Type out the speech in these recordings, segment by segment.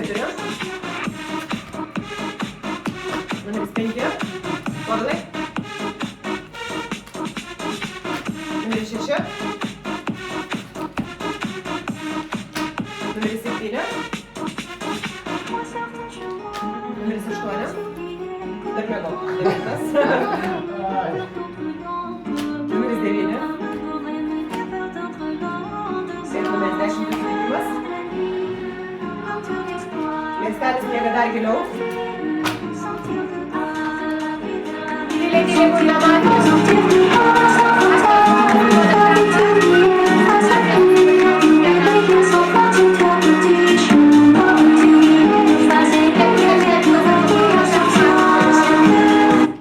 4. Numeris 5. Povilai. Numeris 6. Numeris 7. Numeris 8. Dar mėgau. 9. Numeris 9. Ir numeris 10 susitikimas. Miestelis miega dar giliau. Tyliai, kur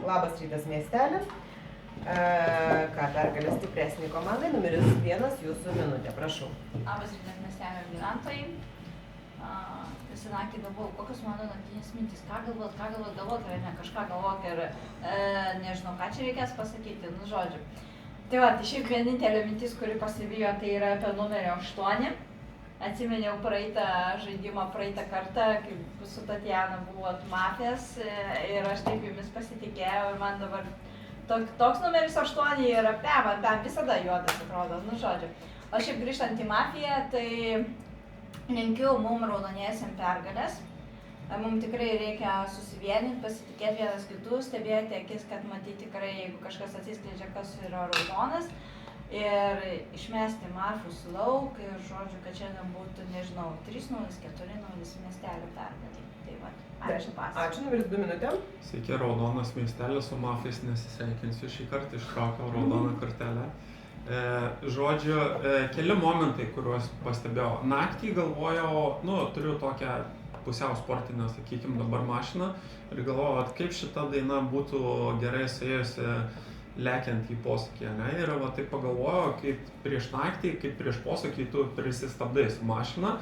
Labas rytas, miestelį. Ką pergalė stipresnį komandai, numeris 1, jūsų minutė, prašau. Labas rytas, miestelio gyventojai. Visą naktį galvojau, kokios mano naktinės mintys, ką galvot, ar ne, kažką galvot ir nežinau, ką čia reikės pasakyti, nu žodžiu. Tai va, tai šiaip vienintelė mintis, kuri pasivijo, tai yra apie numerį 8. Atsiminiau praeitą žaidimą, praeitą kartą, kai su Tatjana buvot mafijas ir aš taip jumis pasitikėjau ir man dabar toks numeris 8 yra man visada juodas atrodo, nu žodžiu. O šiaip grįžtant į mafiją, tai linkiu mum raudoniesiem pergalės. Mum tikrai reikia susivieninti, pasitikėti vienas kitų, stebėti akis, kad matyti tikrai, jeigu kažkas atsiskleidžia, kas yra raudonas. Ir išmesti mafijus lauk ir žodžiu, kad šiandien būtų, nežinau, 3-0, 4-0 miestelio pergalė. Tai va, ačiū pas. Ačiū, numeris 2 minutėm. Sveiki, raudonas miestelis, su mafijais nesisveikinsiu šį kartą, ištraukiau raudoną kortelę. Žodžiu, keli momentai, kuriuos pastebėjau. Naktį galvojau, turiu tokią pusiau sportinę, sakykim, dabar mašiną ir galvojau, kaip šita daina būtų gerai suėjusi lekiant į posūkį, ne? Ir va taip pagalvojau, kaip prieš naktį, kaip prieš posūkį tu prisistabdai su mašina,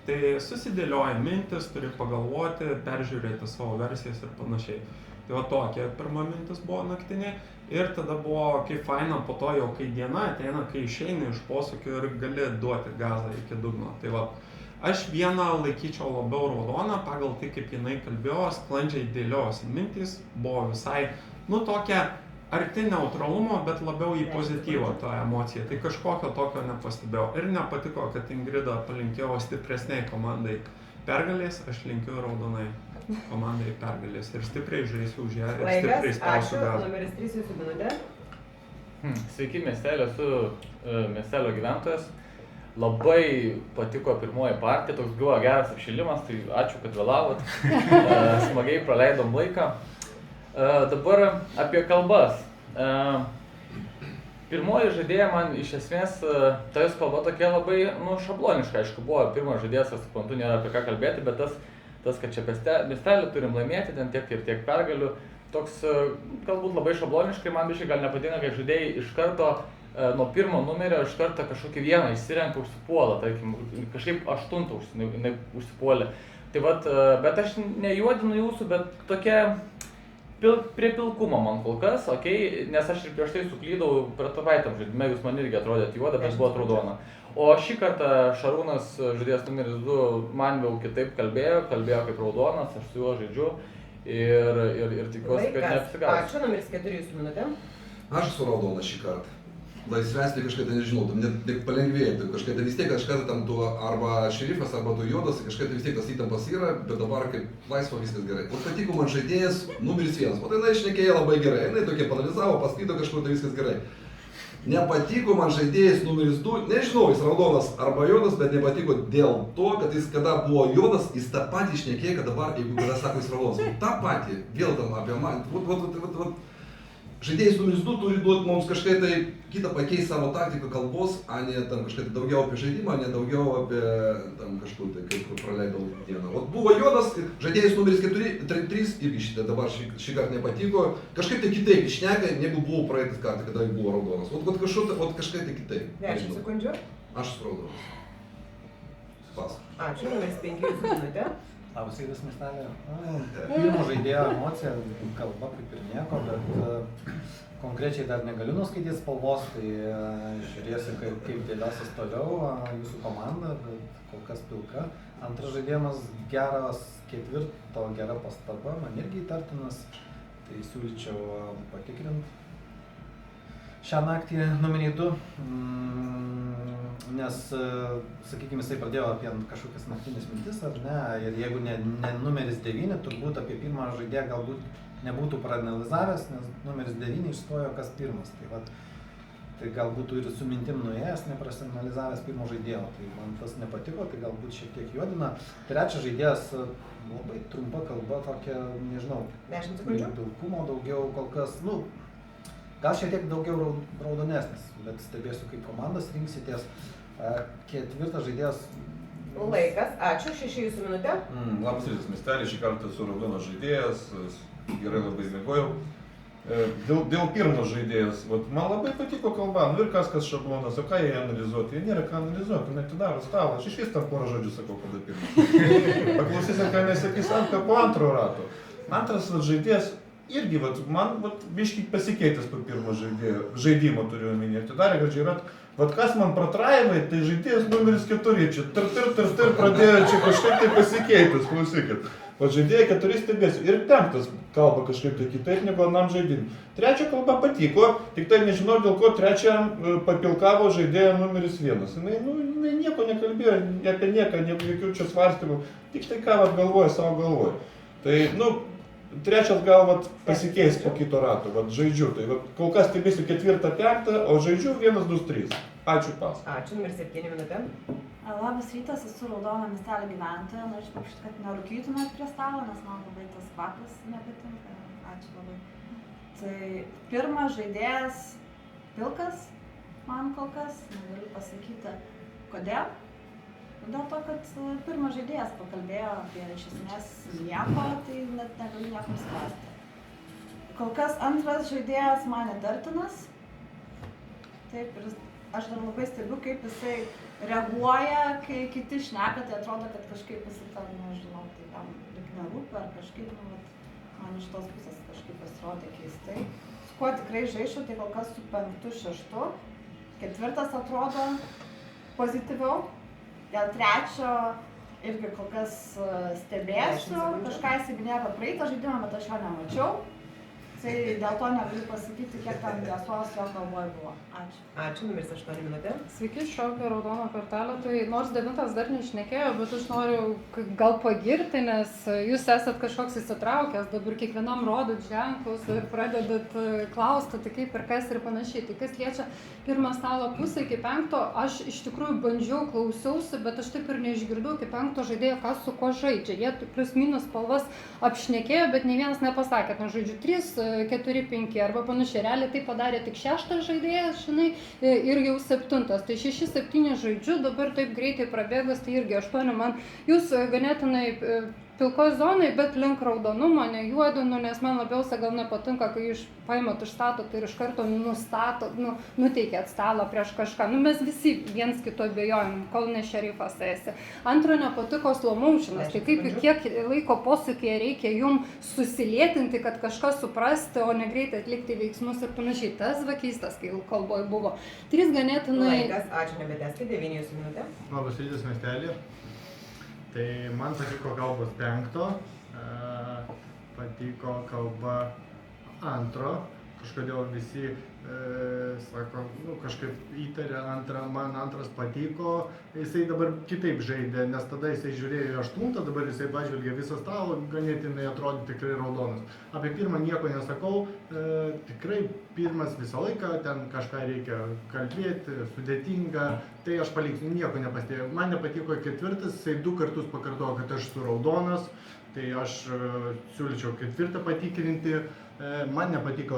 tai susidėlioja mintis, turi pagalvoti, peržiūrėti savo versijas ir panašiai. Tai va tokia pirma mintis buvo naktinė ir tada buvo kaip faina po to jau, kai diena ateina, kai išeini iš posūkio ir gali duoti gazą iki dugno. Tai va, aš vieną laikyčiau labiau raudoną, pagal tai kaip jinai kalbėjo, sklandžiai dėliojosi mintys, buvo visai, tokia arti neutralumo, bet labiau į pozityvą tą emociją. Tai kažkokio tokio nepastebėjau. Ir nepatiko, kad Ingrida palinkėjo stipresniai komandai pergalės, aš linkiu raudonai komandai pergalės. Ir stipriai žaisiu už ją ir stipriai spausiu gazą. Ačiū, numeris 3 jūsų minutė. Sveiki, miestelio, esu miestelio gyventojas. Labai patiko pirmoji partija, toks buvo geras apšilimas, tai ačiū, kad vėlavot. Smagiai praleidom laiką. Dabar apie kalbas. Pirmoji žaidėja man iš esmės, ta jos kalba tokia labai šabloniška, aišku, buvo pirmas žaidėjas, aš suprantu, nėra apie ką kalbėti, bet tas kad čia miestelį turim laimėti, ten tiek ir tiek pergalių, toks galbūt labai šabloniškai, man biškai gal nepatinka, kai žaidėjai iš karto nuo pirmo numerio iš karto kažkokį vieną išsirenka užsipuolą, tarkim, kažkaip 8 užsipuolė. Tai vat, bet aš nejuodinu jūsų, bet tokia prie pilkumo man kol kas, nes aš ir prieš tai suklydau per tavaitam žaidime, jūs man irgi atrodėt juoda, bet buvo raudona. O šį kartą Šarūnas, žaidėjas numeris 2, man jau kitaip kalbėjo kaip raudonas, aš su juo žaidžiu ir tikiuosi, kad neapsigaus. Ačiū, numeris 4 jūsų minutė. Aš esu raudonas šį kartą. Laisvesnė kažkaip, nežinau, net palengvėti, kažkaip vis tiek kažkada tam tu arba šerifas, arba tu juodas, kažkaip vis tiek tas įtampas yra, bet dabar kaip laisva viskas gerai. O patiko man žaidėjas numeris 1, o tai jinai šnekėjo labai gerai, jinai tokia panalizavo, paskaito kažkur, tai viskas gerai. Nepatiko man žaidėjas numeris 2, nežinau, jis raudonas arba juodas, bet nepatiko dėl to, kad jis kada buvo juodas, jis tą patį šnekėjo, kad dabar, jeigu kada sako jis raudonas, tą patį, vėl tam apie man, žaidėjas numeris 2 turi duoti mums kažkai tai kitą pakeisti savo taktiką kalbos, a ne tam kažkai daugiau apie žaidimą, ne daugiau apie tam kažkur tai kaip praleidau dieną. O buvo juodas, žaidėjas numeris 3 irgi šitą dabar šį kartą nepatiko, kažkaip tai kitaip šneka, negu buvo praeitas kartą, kada buvo raudonas. O kažkai tai kitaip. 10 sekundžių. Aš esu raudonas. Pas. Ačiū, numeris 5 jūsų minutė. Labas rytas, miestelė. Pirmo žaidėjo emocija, kalba kaip ir nieko, bet konkrečiai dar negaliu nuskaityti spalvos, tai žiūrėsiu, kaip dėliosis toliau jūsų komanda, bet kol kas pilka. Antras žaidėjimas geras, ketvirto gera pastaba, man irgi įtartinas, tai siūlyčiau patikrinti šią naktį numerį 2, nes, sakykime, jisai pradėjo apie kažkokias naktinės mintis, ar ne, ir jeigu ne numeris 9, turbūt apie pirmą žaidėją galbūt nebūtų praanalizavęs, nes numeris 9 išstojo kas pirmas, tai galbūt ir su mintim nuėjęs, nepraanalizavęs pirmo žaidėjo, tai man tas nepatiko, tai galbūt šiek tiek juodina. Trečias žaidėjas, labai trumpa kalba, tokia, nežinau, 10 sekundžių. Pilkumo daugiau kol kas, gal šiek tiek daugiau raudonesnis, bet stebėsiu, kaip komandas rinksitės. Ketvirtas žaidėjas. Laikas, ačiū, 6 jūsų minutė. Labas rytas, miestelė, šį kartą esu raudonas žaidėjas, gerai labai miegojau. Dėl pirmo žaidėjas, man labai patiko kalba, ir kas šablonas, o ką jie analizuoti, jie nėra ką analizuoti, net atidaro stalą, aš iš vis tam porą žodžių sakau, kada pirmas. Paklausysim, ką nesakys po antro rato. Antras žaidėjas irgi, man biškai pasikeitęs po pirmo žaidimo turiu omenyje, atidarė gražiai rat. Kas man pratraivai, tai žaidėjas numeris 4, čia tir pradėjo čia kažkaip tai pasikeitęs, klausykit. Žaidėjai 4 stebėsiu ir 5 kalba kažkaip tai kitaip negu anam žaidimui. Trečia kalba patiko, tik tai nežinau dėl ko trečiam papilkavo žaidėją numeris 1. Jinai nieko nekalbėjo apie nieką, jokių čia svarstymų, tik tai ką galvoja, savo galvoja. Tai, trečias gal pasikeis po kito rato, žaidžiu, tai kol kas stebėsiu 4, 5, o žaidžiu 1, 2, 3. Ačiū pas. Ačiū, numeris 7 minutė. Labas rytas, esu Raudono miestelio gyventoja, norėčiau paprašyti, kad nerūkytumėt prie stalo, nes man labai tas kvapas nepatinka. Ačiū labai. Tai pirmas žaidėjas pilkas, man kol kas, negaliu pasakyti kodėl. Dėl to, kad pirmas žaidėjas pakalbėjo apie iš esmės nieko, tai net negaliu nieko spręsti. Kol kas antras žaidėjas man įtartinas. Taip, ir aš dar labai stebiu, kaip jisai reaguoja, kai kiti šneka, tai atrodo, kad kažkaip jisai tam, nežinau, tai tam lyg nerūpi ar kažkaip, man iš tos pusės kažkaip pasirodė keistai. Su kuo tikrai žaišiu, tai kol kas su 5, 6. Ketvirtas atrodo pozityviau. Dėl trečio irgi kol kas stebėsiu, kažką įsiminėjo apie praeitą žaidimą, bet aš jo nemačiau. Tai dėl to negaliu pasakyti, kiek tam tiesos jo kalboje buvo. Ačiū. Ačiū, numeris 8 minutė. Sveiki, šaukia raudoną kortelę. Tai nors 9 dar neišnekėjo, bet aš noriu gal pagirti, nes jūs esat kažkoks įsitraukęs, dabar kiekvienam rodot ženklus ir pradedat klausti, tai kaip ir kas ir panašiai. Tai kas liečia pirmą stalo pusę iki 5, aš iš tikrųjų bandžiau, klausiausi, bet aš taip ir neišgirdau iki 5 žaidėjo, kas su kuo žaidžia. Jie plius minus spalvas apšnekėjo, bet nei vienas nepasakė, kad žaidžiu 3, 4, 5 arba panašiai. Realiai tai padarė tik 6 žaidėjas, žinai, ir jau 7. Tai 6, 7 žaidžiu, dabar taip greitai prabėgas, tai irgi 8 man. Jūs ganėtinai pilkoj zonai, bet link raudonumo, ne juodinu, nes man labiausiai gal nepatinka, kai jūs paimat užstatot ir iš karto nustatot, nuteikėt stalą prieš kažką. Mes visi viens kito abejojam, kol ne šerifas esi. Antra, nepatiko slow motionas, tai kaip kiek laiko posūkyje reikia jum susilėtinti, kad kažką suprasti, o ne greitai atlikti veiksmus ir panašiai. Tas keistas, kai kalboj buvo. 3 ganėtinai... Laikas, ačiū, nebetęsti, 9 jūsų minutė. Labas rytas, miestelė. Tai man patiko kalbos 5, patiko kalba 2, kažkodėl visi sako, kažkaip įtarė antrą, man antras patiko, jisai dabar kitaip žaidė, nes tada jisai žiūrėjo 8, dabar jisai pažvelgė visą stalą, ganėtinai atrodė tikrai raudonas. Apie pirmą nieko nesakau, tikrai pirmas visą laiką, ten kažką reikia kalbėti, sudėtinga, tai aš paliksiu, nieko nepastėjau. Man nepatiko 4, jisai 2 kartus pakartojo, kad aš esu raudonas, tai aš siūlyčiau 4 patikrinti. Man nepatiko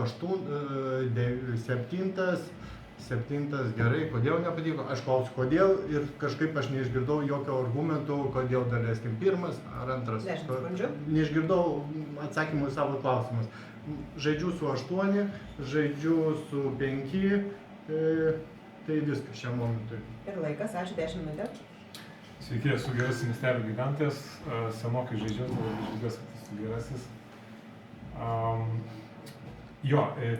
7 gerai, kodėl nepatiko, aš klausiu kodėl ir kažkaip aš neišgirdau jokio argumentų, kodėl daleiskim 1 ar 2. Neišgirdau atsakymų į savo klausimus. Žaidžiu su 8, žaidžiu su 5, tai viskas šiam momentui. Ir laikas, ačiū, 10 minutė. Sveiki, esu Gerasis miestelio gyventojas, senokai žaidžiau, tai labai džiaugiuosi, kad esu Gerasis.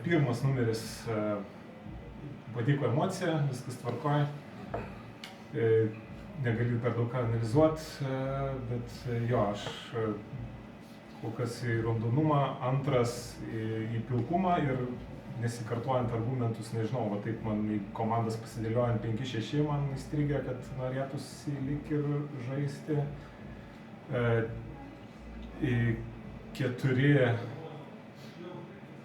Pirmas numeris patiko emocija, viskas tvarkoj. Negaliu per daug analizuoti, bet aš kol kas į raudonumą, antras į pilkumą ir nesikartojant argumentus, nežinau, va taip man į komandas pasidėliojant 5-6 man įstrigė, kad norėtųsi lyg ir žaisti. 4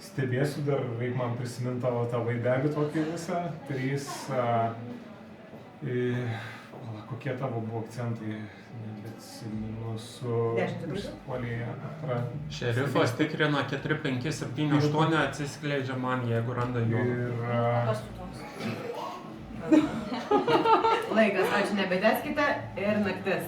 stebėsiu dar, reikia man prisiminti tavo tą vaibelį tokį visą. 3, kokie tavo buvo akcentai, neatsimenu, su išpuolėje. Šerifas tikrina 4, 5, 7, 8, atsiskleidžia man, jeigu randa jo. Laikas, ačiū, nebedeskite ir naktis.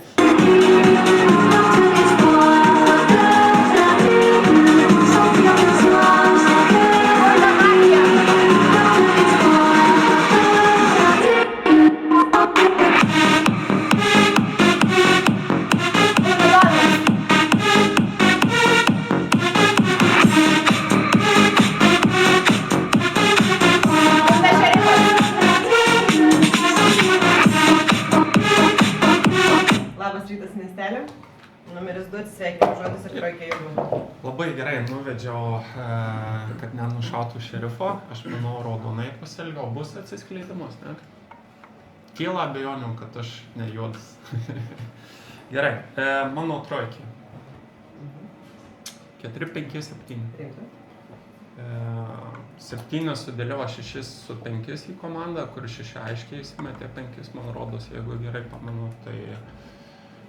Numeris 2, atsisveikinu, žodis ir trojkė jėgų. Labai gerai nuvedžiau, kad nenušautų šerifo. Aš manau, raudonai pasielgiau, bus atsiskleidimas, ne? Kyla abejonių, kad aš ne juodas. Gerai, mano trojkė. 4, 5, 7. 7 sudėliojo 6 su 5 į komandą, kur 6 aiškiai įsimetė 5, man rodos, jeigu gerai pamenu, tai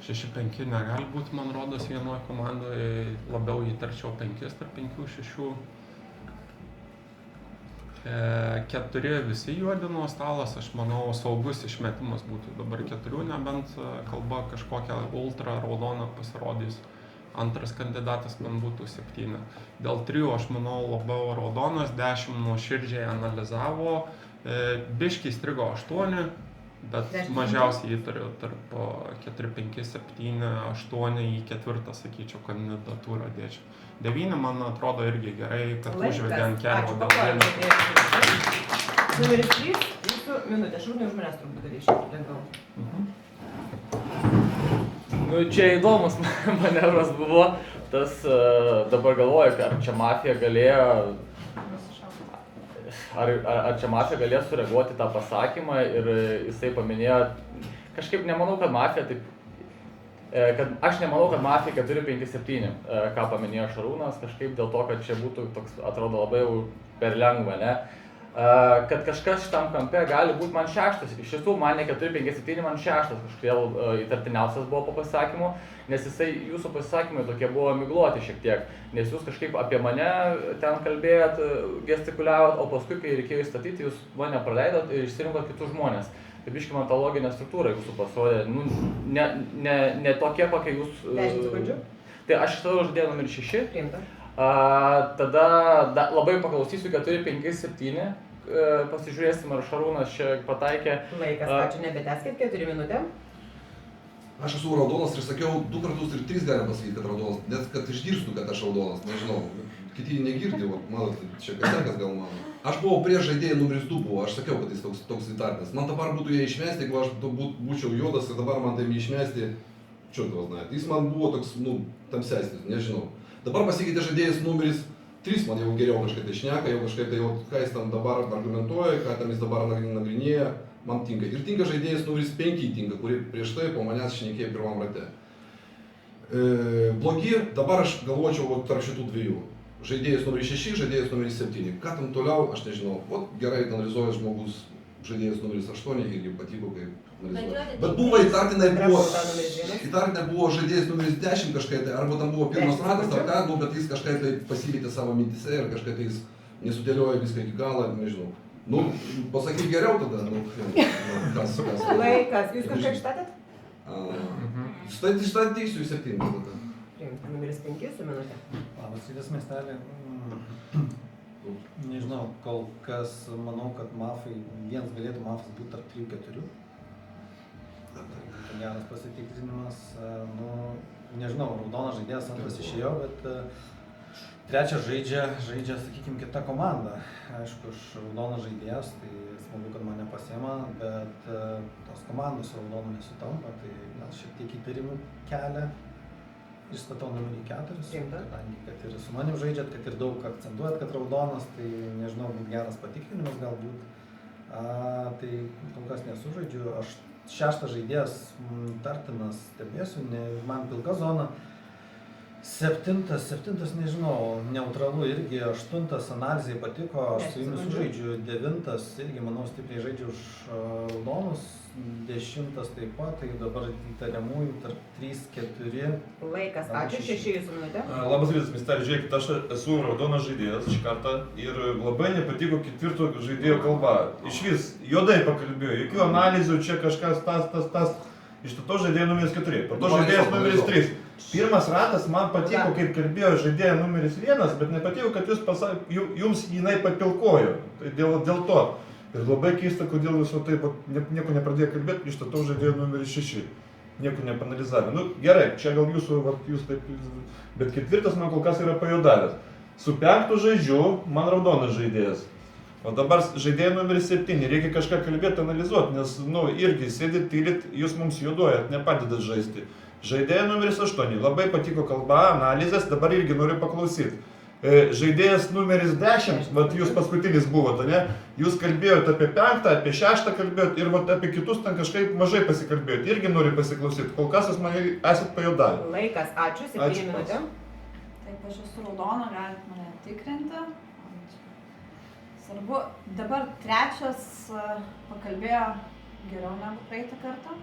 6-5 negali būti, man rodos, vienoje komandoje, labiau įtarčiau 5 tarp 5-6. 4 visi juodi nuo stalas, aš manau, saugus išmetimas būtų dabar 4, nebent kalba kažkokia ultra raudona pasirodys. Antras kandidatas man būtų 7. Dėl 3 aš manau labiau raudonas, 10 nuoširdžiai analizavo, biškiai strigo 8. Bet mažiausiai įtariu tarp 4, 5, 7, 8 į 4, sakyčiau, kandidatūrą dėčiau. 9, man atrodo, irgi gerai, kad užvedė ant kelio dėl vieno. Numeris 3, jūsų minutė. Šarūnai už manęs turbūt darys šiek tiek lengviau. Čia įdomus manevras buvo. Tas dabar galvoju, ar čia mafija galėjo... Ar čia mafija galėjo sureaguoti tą pasakymą ir jisai paminėjo, kažkaip nemanau, kad mafija taip, aš nemanau, kad mafija 4-5-7, ką paminėjo Šarūnas, kažkaip dėl to, kad čia būtų toks, atrodo, labai jau per lengva, ne? Kad kažkas šitam kampe gali būti man 6, iš tiesų man ne 4-5-7, man 6 kažkodėl įtartiniausias buvo po pasisakymu, nes jūsų pasisakymai tokie buvo migloti šiek tiek, nes jūs kažkaip apie mane ten kalbėjot, gestikuliavot, o paskui, kai reikėjo įstatyti, jūs mane praleidot ir išsirinkot kitus žmonės. Tai biškai man ta loginė struktūra jūsų pasirodė, ne tokia, kokia jūs... 10 sekundžių. Tai aš tada žadėjau numerį 6. Priimta. Tada labai paklausysiu 4-5-7, pasižiūrėsim, ar Šarūnas čia pataikė. Laikas, ačiū, nebeteskit, 4 minutėm. Aš esu raudonas ir sakiau 2 kartus ir 3 galim pasakyti, kad raudonas, nes kad išgirstų, kad aš raudonas, nežinau, kiti negirdi, matot, čia kasekas gal mano. Aš buvau prieš žaidėją numeris 2 buvo, aš sakiau, kad jis toks įtartinas. Man dabar būtų jie išmesti, jeigu aš būčiau juodas ir dabar man tai išmesti, čiūtavas, jis man buvo toks, tamsesnis, nežinau. Dabar pasikeitė žaidėjas numeris 3, man jau geriau kažkaip tai šneka, jau kažkaip tai ką jis tam dabar argumentuoja, ką tam jis dabar nagrinėja, man tinka. Ir tinka žaidėjas numeris 5 tinka, kuri prieš tai po manęs šnekėjo pirmam rate. Blogi, dabar aš galvočiau tarp šitų 2. Žaidėjas numeris 6, žaidėjas numeris 7. Ką tam toliau, aš nežinau. Gerai analizuoja žmogus, žaidėjas numeris 8 irgi patiko, kaip analizuoja. Bet buvo įtartinai buvo žaidėjas numeris 10 kažkai tai, arba tam buvo pirmas ratas, ar ką, bet jis kažkai tai pasivėtė savo mintise ir kažkai tai jis nesudėlioja viską iki galo, nežinau. Pasakyk geriau tada, kas. Laikas, jūs kažką išstatėt? Išstatysiu į 7 tada. Priimta, numeris 5 su minutė. Labas rytas, miestelį. Nežinau, kol kas manau, kad mafai, vienas galėtų mafas būti tarp 3-4. geras pasitikrinimas. Nu, nežinau, raudonas žaidėjas antras išėjo, bet trečias žaidžia, sakykime, kita komanda. Aišku, aš raudonas žaidėjas, tai smagu, kad mane pasiema, bet tos komandos raudonų nesutampa, tai gal šiek tiek įtarimų kelia. Išstatau numerį 4, kadangi kad ir su manim žaidžiat, kad ir daug akcentuojat, kad raudonas, tai nežinau, būt geras patikrinimas galbūt. Tai kol kas nesužaidžiu. Aš 6 žaidėjas tartinas stebėsiu, man pilka zona. 7 nežinau, neutralu irgi, 8 analizai patiko, aš su jumis sužaidžiu, 9 irgi, manau, stipriai žaidžiu už raudonus, 10 taip pat, tai dabar įtariamųjų tarp 3-4. Laikas, ačiū, 6 jūsų minutė. Labas rytas, miesteli, žiūrėkit, aš esu raudonas žaidėjas šį kartą ir labai nepatiko 4 žaidėjo kalba. Iš vis, juodai pakalbėjo, jokių analizių, čia kažkas tas. Iš to žaidėjo numeris 4, po to žaidėjas numeris 3. Pirmas ratas man patiko, kaip kalbėjo žaidėja numeris 1, bet nepatiko, kad jums jinai papilkojo. Tai dėl to. Ir labai keista, kodėl jūs taip nieko nepradėjo kalbėti, iš to žaidėjo numeris 6. Nieko nepanalizavę. Nu, gerai, čia gal jūs taip, bet 4 man kol kas yra pajodavęs. Su 5 žaidžiu, man raudonas žaidėjas. O dabar žaidėjai numeris 7, reikia kažką kalbėti, analizuoti, nes, irgi sėdit, tylit, jūs mums juoduojat, nepadedat žaisti. Žaidėjai numeris 8, labai patiko kalba, analizės, dabar irgi noriu paklausyti. Žaidėjas numeris 10, jūs paskutinis buvote, ne? Jūs kalbėjote apie 5, apie 6 kalbėjote ir apie kitus ten kažkaip mažai pasikalbėjote, irgi noriu pasiklausyti. Kol kas jūs mane esat pajodavę. Laikas, ačiū, 7 minutė. Taip, aš esu raudona, galite mane tikrinti. Svarbu, dabar trečias pakalbėjo geriau negu praeitą kartą,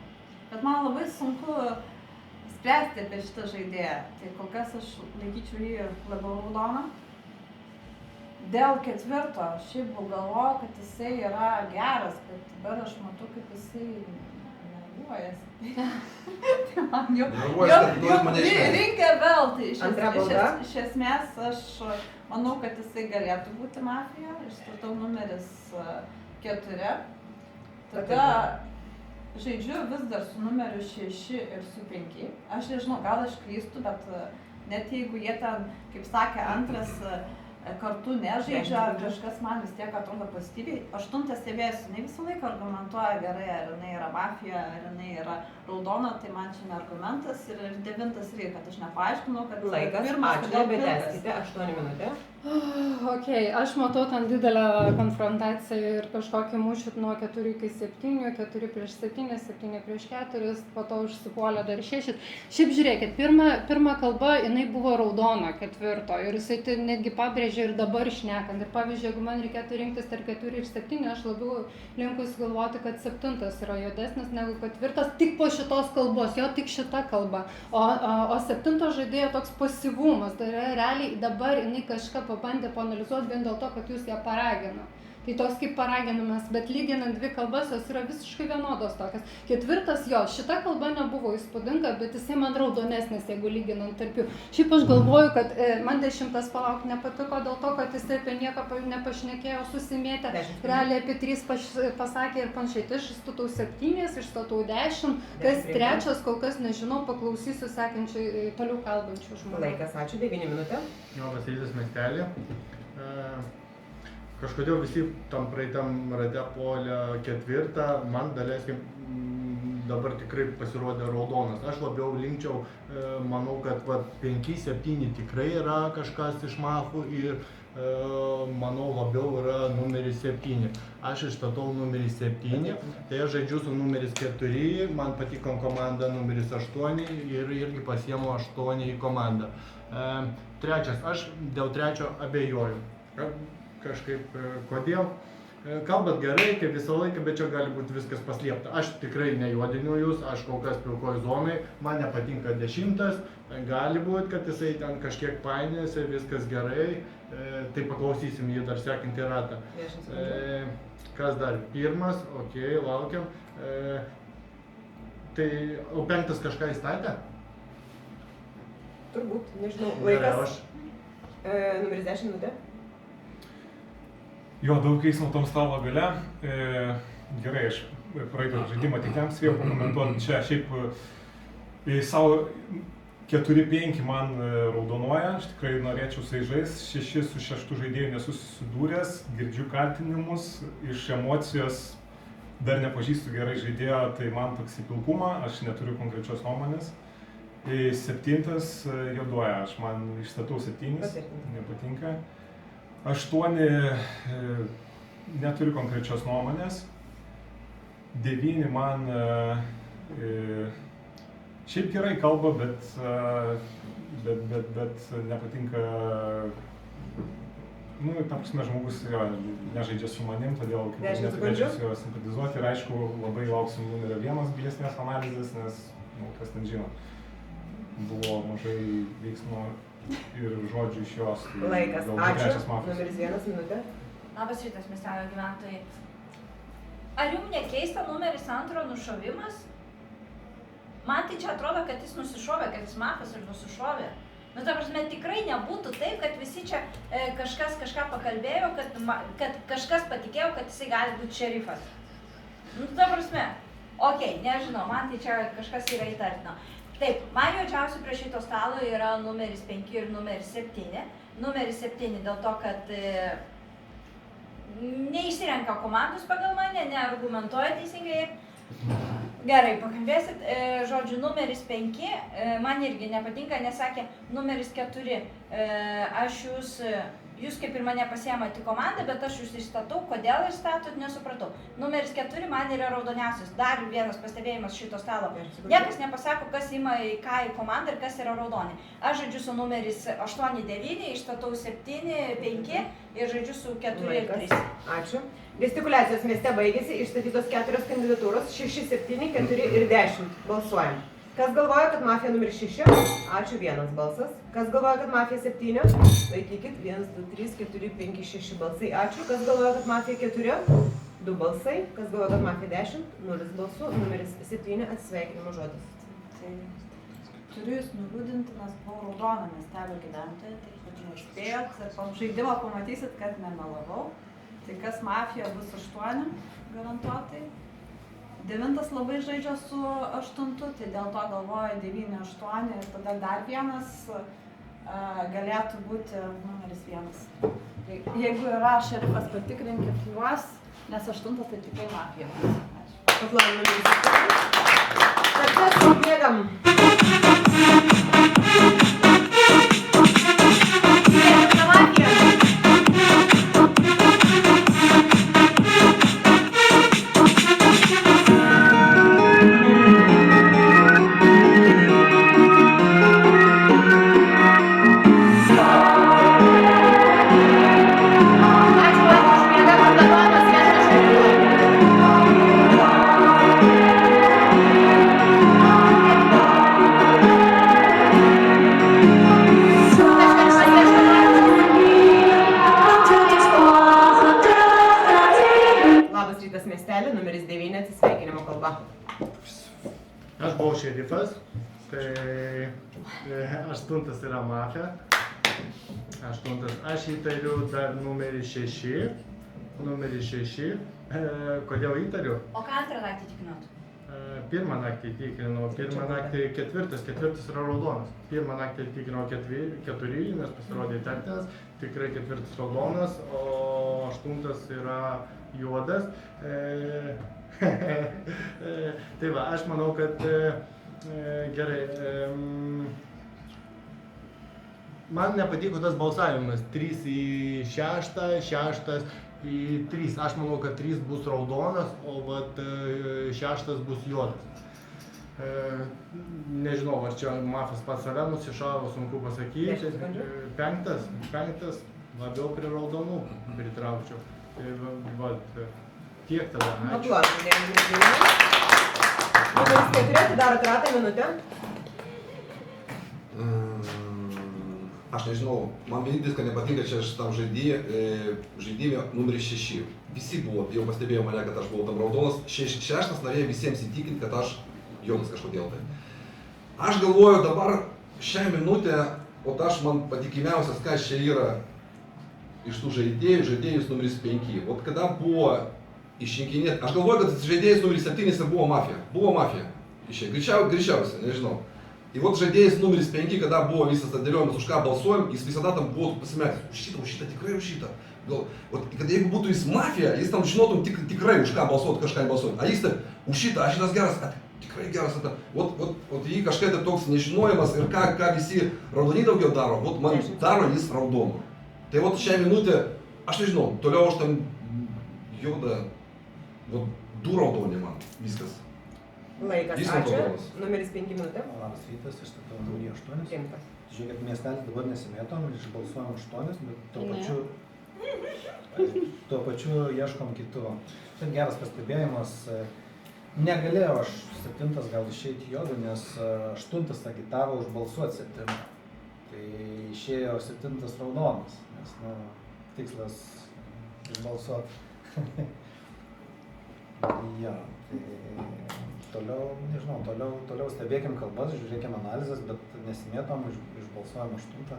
bet man labai sunku spręsti apie šitą žaidėją, tai kol kas aš laikyčiau jį labiau raudoną. Dėl 4, šiaip galvoju, kad jisai yra geras, bet dabar aš matau, kaip jisai nervuojasi. Tai man jau reikia vėl, tai iš esmės aš manau, kad jisai galėtų būti mafija, išstatau numeris 4. Tada žaidžiu vis dar su numeriu 6 ir su 5. Aš nežinau, gal aš klystu, bet net jeigu jie ten, kaip sakė, antras kartu nežaidžia, ar kažkas man vis tiek atrodo pozityviai. 8 stebėsiu, ne visą laiką argumentuoja gerai, ar jinai yra mafija, ar jinai yra raudona, tai man čia ne argumentas. Ir 9 irgi, kad aš nepaaiškinau, kad laikas, ačiū, bet tęskite, 8 minutė. Ok, aš matau ten didelę konfrontaciją ir kažkokį mūšį nuo 4 iki 7, 4 prieš 7, 7 prieš 4, po to užsipuolė dar 6. Šiaip žiūrėkit, pirma kalba, jinai buvo raudona 4 ir jisai netgi pabrėžė ir dabar šnekant. Ir pavyzdžiui, jeigu man reikėtų rinktis tarp 4 ir 7, aš labiau linkus galvoti, kad 7 yra juodesnis negu 4, tik po šitos kalbos, jo tik šita kalba. O 7 žaidėjo toks pasyvumas, tai realiai dabar jinai kažką pabandė paanalizuoti vien dėl to, kad jūs ją paragino. Tai toks kaip paraginimas, bet lyginant 2 kalbas, jos yra visiškai vienodos tokios. 4 jo, šita kalba nebuvo įspūdinga, bet jisai man raudonesnis, jeigu lyginant tarp jų. Šiaip aš galvoju, kad man 10 palauk nepatiko dėl to, kad jisai apie nieką nepašnekėjo, susimėtė. Realiai apie 3 pasakė ir panašiai. Tai aš išstatau 7, išstatau 10, kas trečias, kol kas nežinau, paklausysiu sekančiai toliau kalbančių žmonių. Laikas, ačiū, 9 minutė. Labas rytas, miestelį. Kažkodėl visi tam praeitam rate puolė 4, man daleiskim dabar tikrai pasirodė raudonas. Aš labiau linkčiau, manau, kad 5-7 tikrai yra kažkas iš mafų ir manau labiau yra numeris 7. Aš išstatau numeris 7, tai aš žaidžiu su numeris 4, man patiko komanda numeris 8 ir irgi pasiemu 8 į komandą. Trečias, aš dėl 3 abejoju. Kažkaip kodėl. Kalbat gerai, kaip visą laiką, bet čia gali būti viskas paslėpta. Aš tikrai nejuodiniu jūs, aš kol kas pilkoj zonai, man nepatinka 10, gali būti, kad jisai ten kažkiek painėsi, viskas gerai, tai paklausysim jį dar sekantį ratą. Kas dar? 1, ok, laukiam. Tai, o 5 kažką įstatė? Turbūt, nežinau, laikas. Numeris 10 minutė. Jo, daug eismo tam stalo gale. gerai, aš praeitą žaidimą tik ten spėjau pakomentuoti. Čia šiaip savo 4-5 man raudonuoja, aš tikrai norėčiau su jais žaisti, 6 su 6 žaidėjų nesu susidūręs, girdžiu kaltinimus, iš emocijos dar nepažįstu gerai žaidėjo, tai man toks į pilkumą, aš neturiu konkrečios nuomonės. 7 juoduoja, aš man išstatau 7, nepatinka. 8 neturiu konkrečios nuomonės. 9 man šiaip gerai kalba, bet nepatinka, ta prasme, žmogus nežaidžia su manim, todėl neturėčiau su juo simpatizuoti ir aišku, labai lauksim numerio 1 gilesnės analizės, nes, kas ten žino, buvo mažai veiksmo ir žodžių iš jos. Laikas, ačiū. Numeris 1 minutė. Labas rytas, miestelio gyventojai. Ar jums nekeista numeris 2 nušovimas? Man tai čia atrodo, kad jis nusišovė, kad jis mafas ir nusišovė. Ta prasme, tikrai nebūtų taip, kad visi čia kažkas kažką pakalbėjo, kad kažkas patikėjo, kad jisai gali būti šerifas. Ta prasme, nežinau, man tai čia kažkas yra įtartino. Taip, man juodžiausia prie šito stalo yra numeris 5 ir numeris 7. Numeris 7 dėl to, kad neišsirenka komandos pagal mane, neargumentuoja teisingai. Gerai, pakalbėsit. Žodžiu, numeris 5 man irgi nepatinka, nes sakė numeris 4. Aš jūs kaip ir mane pasiėmat į komandą, bet aš jūs išstatau. Kodėl išstatot, nesupratau. Numeris 4 man yra raudoniausias. Dar vienas pastebėjimas šito stalo. Niekas nepasako, kas ima į ką į komandą ir kas yra raudoni. Aš žaidžiu su numeris 8-9, išstatau 7-5 ir žaidžiu su 4-3. Ačiū. Gestikuliacijos mieste baigėsi, išstatytos 4 kandidatūros, 6, 7, 4 ir 10. Balsuojam. Kas galvoja, kad mafija numeris 6? Ačiū, 1 balsas. Kas galvoja, kad mafija 7? Laikykit, 1, 2, 3, 4, 5, 6 balsai. Ačiū. Kas galvoja, kad mafija 4? 2 balsai. Kas galvoja, kad mafija 10? 0 balsų. Numeris 7, atsisveikinimo žodis. Tai turiu jūs nuliūdinti, nes buvau raudona miestelio gyventoja, tai kad nespėjot ir po žaidimo pamatysit, kad nemelavau. Tai kas mafija bus 8, garantuotai. 9 labai žaidžia su 8, tai dėl to galvoju 9-8 ir tada dar vienas galėtų būti numeris 1. Tai jeigu yra šerifas, patikrinkit juos, nes 8 tai tikrai mafija. Aplaudimai. Tad bėgam. Numeris 9, atsisveikinimo kalba. Aš buvau šerifas, tai 8 yra mafija. 8. Aš įtariu dar numerį 6. Numeris 6. Kodėl įtariu? O ką antrą naktį tikrinot? Pirmą naktį tikrinau. Pirmą naktį 4 yra raudonas. Pirmą naktį tikrinau 4, nes pasirodė įtartinas. Tikrai 4 raudonas, o 8 yra juodas. Tai va, aš manau, kad gerai. Man nepatiko tas balsavimas. 3 į 6, 6 į 3. Aš manau, kad 3 bus raudonas, o 6 bus juodas. Nežinau, ar čia mafas pats save nusišavo, sunku pasakyti. 5 labiau prie raudonų pritraukčiau. Tai tiek tada. Ačiū. Numeris 4, atidarot ratą, minutę. Aš nežinau, man vienintelis, kad nepatinka čia šitam žaidime numeris 6. Visi buvo, jau pastebėjo mane, kad aš buvau tam raudonas. 6 norėjo visiems įtikinti, kad aš juodas kažkodėl tai. Aš galvoju dabar šią minutę, o aš man patikimiausias, kas čia yra iš tų žaidėjus numeris 5. Vat kada buvo išrinkinėti. Aš galvoju, kad žaidėjas numeris 7 ir buvo mafija. Buvo mafija. Greičiausiai, nežinau. Ir vot žaidėjas numeris 5, kada buvo visas atdėliojimas, už ką balsuojam, jis visada tam buvo pasimetęs. Už šitą, tikrai už šitą. Kad jeigu būtų jis mafija, jis tam žinotum tikrai už ką balsuoti, kažką balsuoti. A jis taip, už šitą, aš šitas geras, tikrai geras. Vot jį kažkaip toks nežinojimas ir ką visi raudoni daugiau daro, vot man daro jis raudonu. Tai vot šią minutę, aš nežinau, toliau aš tam juoda, vot 2 raudoni man, viskas. Laikas, ačiū. Numeris 5 minutė. Labas rytas, iš tikrųjų Andrūnį 8. Rimtas. Žiūrėkit, miestelis dabar nesimėtom, išbalsuojam 8, bet tuo pačiu ieškom kitų. Tai geras pastebėjimas. Negalėjau aš 7 gal išeiti juodu, nes 8 agitavo užbalsuoti 7. Tai išėjo 7 raudonas, nes tikslas išbalsuoti. Ja, tai toliau, nežinau, toliau stebėkim kalbas, žiūrėkim analizės, bet nesimėtom, išbalsuojam 8.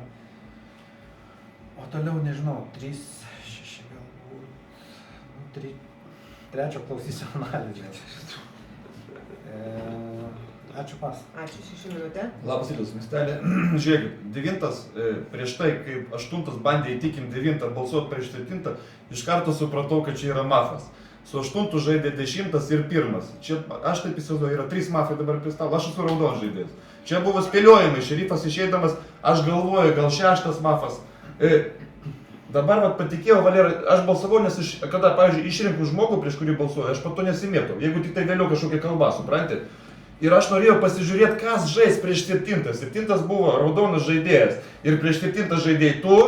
O toliau, nežinau, 3, 6 galbūt, 3 klausysiu analizės. Ačiū pas. Ačiū 6 minutė. Labas rytas, miestelė. Žiūrėkit, 9, prieš tai, kaip 8 bandė įtikinti 9 balsuoti prieš 7, iš karto supratau, kad čia yra mafas. Su 8 žaidė 10 ir 1. Čia, aš taip įsivaizduoju, yra 3 mafijai dabar prie stalo, aš esu raudon žaidėjas. Čia buvo spėliojimai, šerifas išeidamas, aš galvoju, gal 6 mafas. Dabar patikėjau, Valerija, aš balsavau, nes kada, pavyzdžiui, išrinku žmogų, prieš kurį balsuoju, aš po to nesimėtau, jeigu tik tai vėliau kažkokia kalba, suprantate? Ir aš norėjau pasižiūrėti, kas žais prieš 7. 7 buvo raudonas žaidėjas ir prieš 7 žaidėjai tu,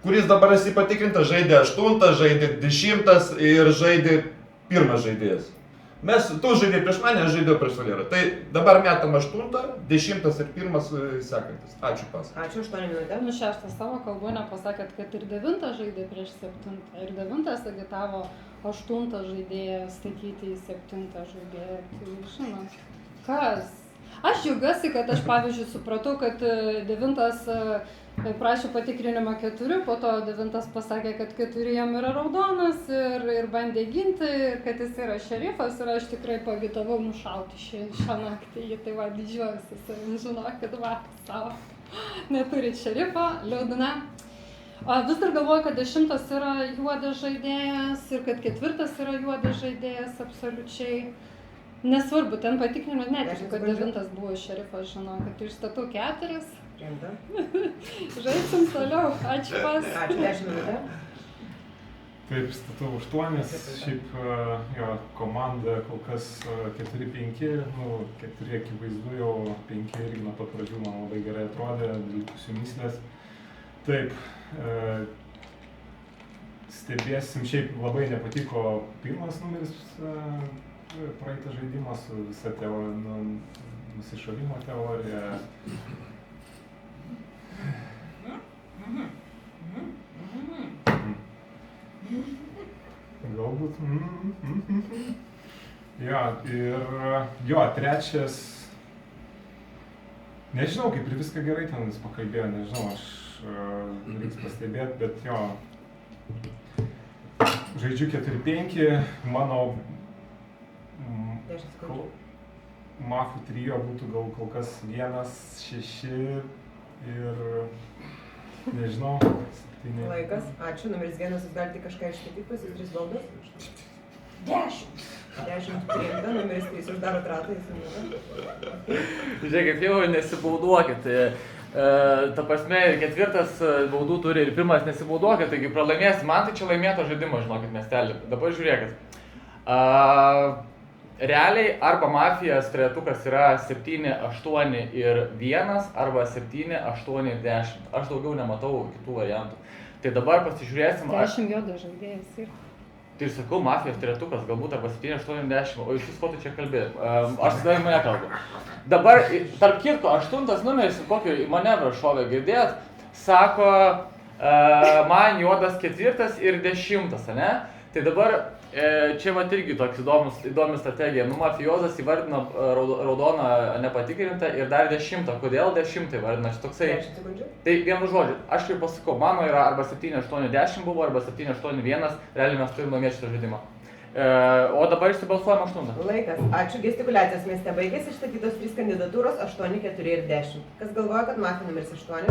kuris dabar esi patikrintas, žaidė 8, žaidė 10 ir žaidė 1 žaidėjas. Tu žaidėjai prieš mane, aš žaidėjau prieš Valerą. Tai dabar metam 8, 10 ir 1 sekantis. Ačiū pas. Ačiū 8 minutė. 6 savo kalbų nepasakėt, kad ir 9 žaidė prieš 7. Ir 9 agitavo 8 žaidėją statyti į 7 žaidėją. Tai žinot, kas? Aš džiaugiuosi, kad aš pavyzdžiui supratau, kad 9 prašė patikrinimą 4, po to 9 pasakė, kad 4 jam yra raudonas ir bandė ginti, ir kad jis yra šerifas ir aš tikrai pagitavau nušauti šią naktį. Tai va, didžiuosi savim, žinokit, va, savo. Neturit šerifo, liūdna. Vis dar galvoju, kad 10 yra juodas žaidėjas ir kad 4 yra juodas žaidėjas absoliučiai. Nesvarbu, ten patikrinimas netikiu, kad 9 buvo šerifas, žinokit, išstatau 4. Rimta. Žaisim toliau, ačiū pas. Ačiū 10 minutė. Taip, statau 8, šiaip jo komanda kol kas 4-5, 4 akivaizdu, jau 5 irgi nuo pat pradžių man labai gerai atrodė, dvypusių myslės. Taip, stebėsim, šiaip labai nepatiko 1 numeris praeitą žaidimą su visa nusišalimo teorija. Galbūt. Jo, ir jo, 3. Nežinau, kaip ir viską gerai ten jis pakalbėjo, nežinau, aš reiks pastebėti, bet jo, žaidžiu 4-5, mano mafų trio būtų gal kol kas 1-6 ir nežinau, 7. Laikas, ačiū, numeris 1, jūs galite kažką išstatyti, pasis 3 baldas. 10 priimta, numeris 3 uždaro ratą, jis numeris. Žiūrėkit, jau nesibauduokit. Ta prasme, 4 baudų turi ir 1 nesibauduokit, taigi pralaimėsi. Man tai čia laimėto žaidimo, žinokit, miestelį. Dabar žiūrėkit. Realiai arba mafijos trejetukas yra 7, 8 ir 1 arba 7, 8 ir 10. Aš daugiau nematau kitų variantų. Tai dabar pasižiūrėsim. 10 juodas žaidėjas ir. Tai ir sakau, mafijos trejetukas galbūt arba 7, 8 ir 10. O jūs ko tu čia kalbėjai? Aš tada į mane kalbu. Dabar, tarp kitko, 8 numeris, kokį manevrą šovė girdėjot, sako, man juodas 4 ir 10, ne? Tai dabar čia vat irgi toks įdomi strategija. Mafijozas įvardino raudoną nepatikrintą ir dar 10. Kodėl 10 įvardino? Čia toksai. 10 sekundžių. Tai vienu žodžiu, aš kaip pasakau, mano yra arba 7, 8, 10 buvo, arba 7, 8, 1. Realiai mes turime laimėti šitą žaidimą. O dabar išsibalsuojam 8. Laikas. Ačiū, gestikuliacijos mieste baigėsi, išstatytos 3 kandidatūros 8, 4 ir 10. Kas galvoja, kad mafija numeris 8?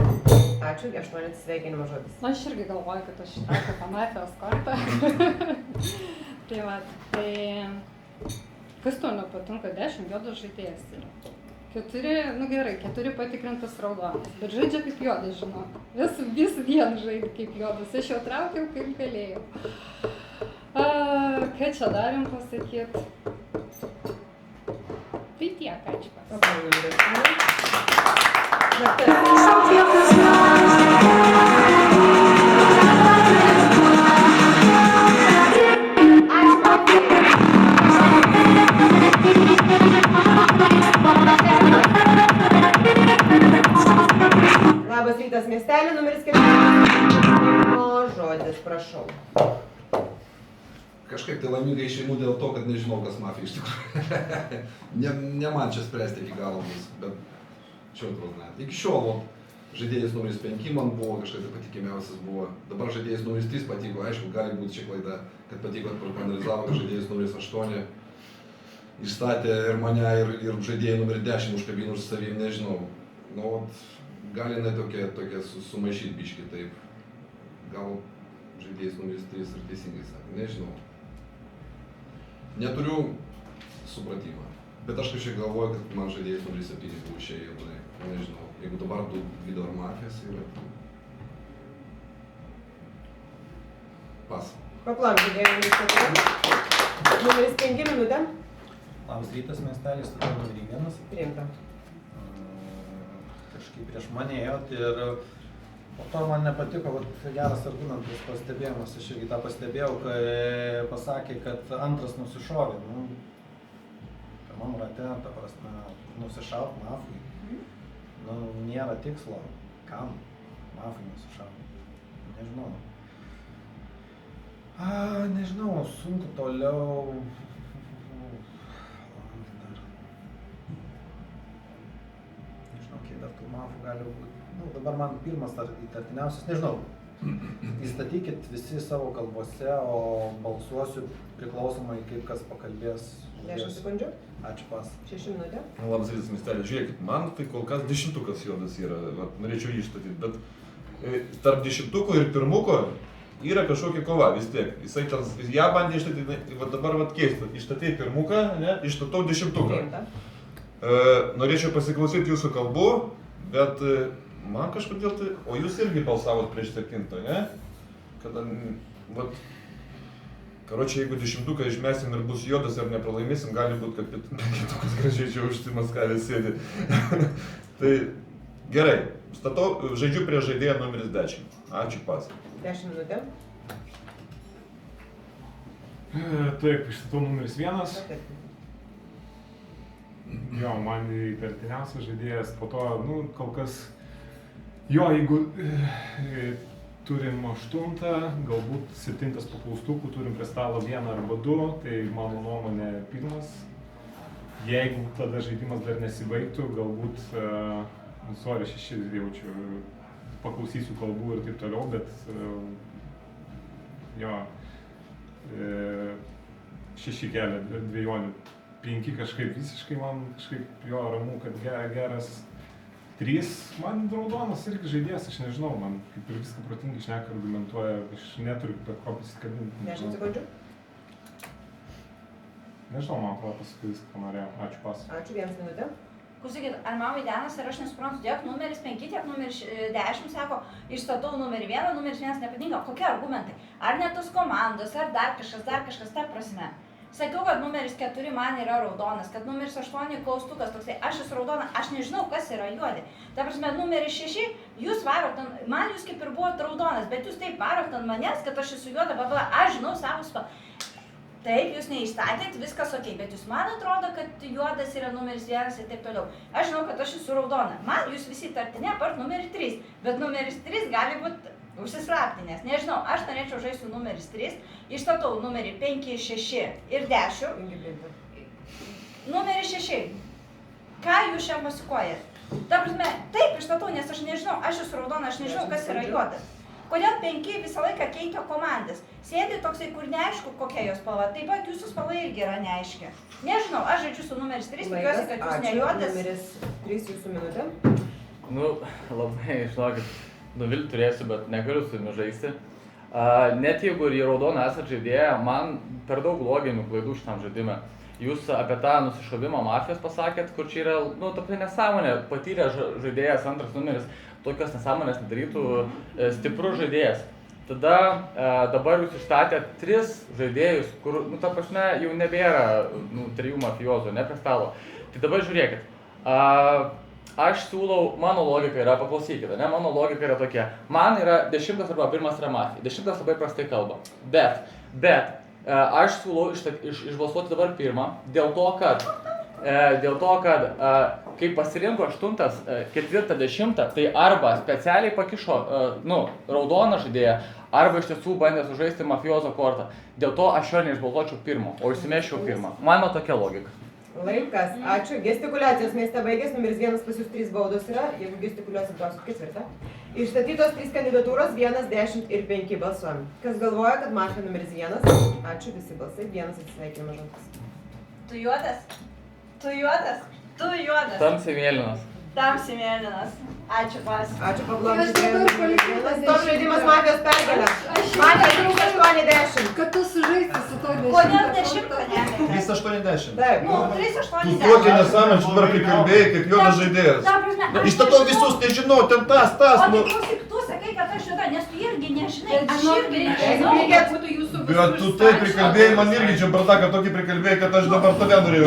Ačiū, 8 atsisveikinimo žodis. Na, aš irgi galvoju, kad aš ištraukiu tą mafijos kortą. Tai va, tai kas tau nepatinka? 10 juodas žaidėjas yra. 4, nu gerai, 4 patikrintas raudonas, bet žaidžia kaip juodas, žinau. Vis vien žaidžia kaip juodas, aš jau traukiau kaip galėjau. Ką čia darim pasakyt? Tai tiek, ačiū pas. Labas rytas, miestelį numeris 4. Žodis, prašau. Kažkaip tai laimingai išeinu dėl to, kad nežinau, kas mafija iš tikrųjų. ne man čia spręsti iki galo bus, bet čia atrodo. Iki šiol žaidėjas numeris 5 man buvo kažkas tai patikimiausias buvo. Dabar žaidėjas numeris 3 patiko, aišku, gali būti čia klaida, kad patiko, kad analizavo, kad žaidėjas numeris 8 išstatė ir mane, ir žaidėjai numeris 10 užkabino už savim, nežinau. Nu, gali jinai tokia sumaišyti biškį taip. Gal žaidėjas numeris 3 ir teisingai sakė, nežinau. Neturiu supratimą, bet aš kažkiek galvoju, kad man žaidėjas numeris 7 buvo išėję, nežinau. Jeigu dabar 2 dar mafijas yra, tai... Pas. Paplam, žaidėjai numeris 4. Numeris 5 minutė. Labas rytas, miestelis, tada numerį 1. Priimta. Kažkaip prieš mane ėjot ir po to man nepatiko, geras argumentas pastebėjimas, aš irgi tą pastebėjau, kai pasakė, kad antras nusišovė. Pirmam rate, ta prasme, nusišaut mafui. Nėra tikslo. Kam mafui nusišaut? Nežinau. Nežinau, sunku toliau. Dar tų mafų gali būti. Dabar man pirmas įtartiniausias, nežinau. Įstatykit visi savo kalbose, o balsuosiu priklausomai, kaip kas pakalbės. 10 sekundžių. Ačiū pas. 6 minutė. Labas rytas, miestelė. Žiūrėkit, man tai kol kas 10-ukas juodas yra. Norėčiau jį išstatyti, bet tarp 10-uko ir 1-uko yra kažkokia kova vis tiek. Jisai ten, ją bandė išstatyti, dabar keista. Išstatė 1-uką, išstatau 10-uką. Norėčiau pasiklausyti jūsų kalbų, bet man kažkodėl tai... O jūs irgi balsavot prieš 7, ne? Kada... Karočią, jeigu 10-uką išmesim ir bus juodas ir nepralaimėsim, gali būti, kad 5-ukas gražiai čia užsimaskavęs sėdi. Tai gerai, žaidžiu prie žaidėją numeris 10. Ačiū pas. 10 minutė. Taip, išstatau numeris 1. Jo, man įtartiniausias žaidėjas, po to, kol kas, jeigu turim 8, galbūt 7 po klaustukų, turim prie stalo 1 arba 2, tai mano nuomonė 1. Jeigu tada žaidimas dar nesibaigtų, galbūt, sorry, 6 jaučiu, paklausysiu kalbų ir taip toliau, bet, 6 kelia dvejonių. 5 kažkaip visiškai man jo ramu, kad geras. 3 man raudonas irgi žaidėjas, aš nežinau, man kaip ir viską protingai šneka, argumentuoja, aš neturiu bet ko pasikabinti. 10 sekundžių. Nežinau, man atrodo pasakai viską, ką norėjau. Ačiū pas. Ačiū, 1 minutė. Klausykit, ar man vaidenas ir aš nesuprantu, tiek numeris 5, tiek numeris 10 sako, išstatau numerį 1, numeris 1 nepatinka. Kokie argumentai? Ar ne tos komandos, ar dar kažkas, ta prasme. Sakiau, kad numeris 4 man yra raudonas, kad numeris 8 klaustukas toksai, aš esu raudona, aš nežinau, kas yra juodi. Ta prasme, numeris 6, jūs varot, man jūs kaip ir buvot raudonas, bet jūs taip varot ant manęs, kad aš esu juoda, aš žinau savo spalvą. Taip, jūs neišstatėt, viskas ok, bet jūs man atrodo, kad juodas yra numeris 1 ir taip toliau. Aš žinau, kad aš esu raudona. Man jūs visi tartinė apart numeris 3, bet numeris 3 gali būti užsislaptinės. Nežinau, aš norėčiau žaisti su numeris 3, išstatau numerį 5, 6 ir 10. Numeris 6. Ką jūs šiam pasikuojat? Ta prasme, taip išstatau, nes aš nežinau, aš esu raudona, aš nežinau, kas yra juodas. Kodėl 5 visą laiką keitė komandas? Sėdi toksai, kur neaišku, kokia jos spalva. Taip pat jūsų spalva irgi yra neaiški. Nežinau, aš žaidžiu su numeris 3, tikiuosi, kad jūs ne juodas. Numeris 3 jūsų minutė. Nu, labai, žinokit, nuvilti turėsiu, bet negaliu su jumis žaisti. Net jeigu ir į raudoną esat žaidėję, man per daug loginių klaidų šitam žaidime. Jūs apie tą nusišovimą mafijos pasakėt, kur čia yra, nu, tokia nesąmonė, patyrė žaidėjas, antras numeris, tokios nesąmonės nedarytų stiprus žaidėjas. Tada dabar jūs išstatėt 3 žaidėjus, kur, nu, ta prasme, jau nebėra 3 mafijozų, ne prie stalo. Tai dabar žiūrėkit, aš siūlau, mano logika yra, paklausykite, ne, mano logika yra tokia, man yra 10 arba 1 yra mafija, 10 labai prastai kalba, bet aš siūlau išbalsuoti dabar 1, dėl to, kad kai pasirinko 8, 4, 10, tai arba specialiai pakišo, raudoną žaidėją, arba iš tiesų bandė sužaisti mafiozo kortą. Dėl to aš jo neišbalsuočiau 1, o išsimesčiau 1. Mano tokia logika. Laikas, ačiū. Gestikuliacijos mieste baigės, numeris 1 pas jūs 3 baudos yra, jeigu gestikuliuosit gausit 4. Išstatytos 3 kandidatūros, 1, 10 ir 5 balsuojam. Kas galvoja, kad mafija numeris 1? Ačiū, visi balsai, 1 atsisveikino žodis. Tu juodas? Tu juodas? Tu juodas? Tamsiai mėlynas. Tamsiai mėlynas. Ačiū, pas. Ačiū, Pablončiui. Top žaidimas mafijos pergalė. Mafija 380. Kad tu sužaisti su to 10. Kodėl 10 nemėgė? 380. Taip. Nu, Tu 380. tokia nesąmonė, čia dabar prikalbėjai, kaip juodas žaidėjas. Išstatau visus, nežinau, ten tas, O tai nu. klausyk, tu sakai, kad aš juoda, nes tu irgi nežinai. Bet Aš žinok, irgi jeigu nežinau. būtų jūsų Bet tu tai prikalbėjai, man irgi čia brataka tokį prikalbėjai, kad aš dabar tave norėjau.